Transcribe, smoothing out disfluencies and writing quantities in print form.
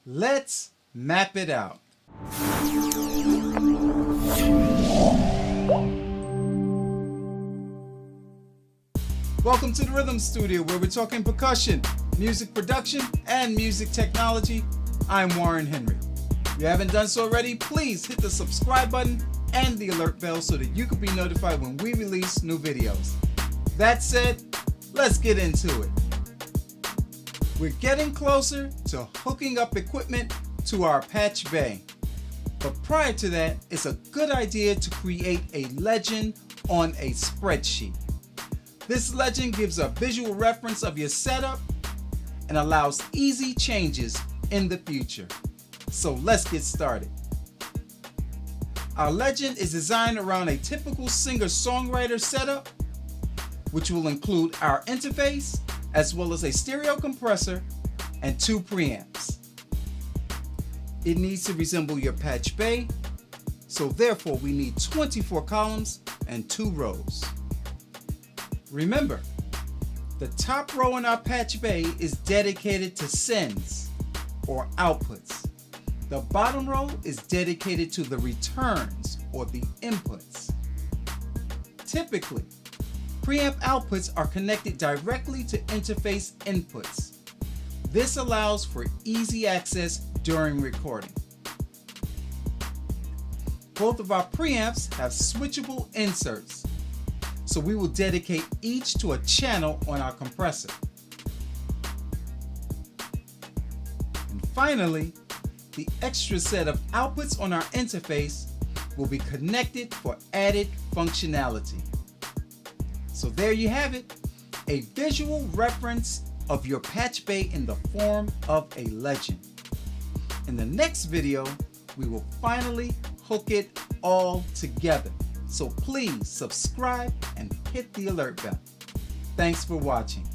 Let's map it out. Welcome to the Rhythm Studio, where we're talking percussion, music production, and music technology. I'm Warren Henry. If you haven't done so already, please hit the subscribe button and the alert bell so that you can be notified when we release new videos. That said, let's get into it. We're getting closer to hooking up equipment to our Patchbay. But prior to that, it's a good idea to create a legend on a spreadsheet. This legend gives a visual reference of your setup and allows easy changes in the future. So let's get started. Our legend is designed around a typical singer-songwriter setup, which will include our interface, as well as a stereo compressor and 2 preamps. It needs to resemble your Patchbay, so therefore we need 24 columns and 2 rows. Remember, the top row in our Patchbay is dedicated to sends, or outputs. The bottom row is dedicated to the returns, or the inputs. Typically, preamp outputs are connected directly to interface inputs. This allows for easy access during recording. Both of our preamps have switchable inserts, so we will dedicate each to a channel on our compressor. And finally, the extra set of outputs on our interface will be connected for added functionality. So there you have it, a visual reference of your Patchbay in the form of a legend. In the next video, we will finally hook it all together. So please subscribe and hit the alert bell. Thanks for watching.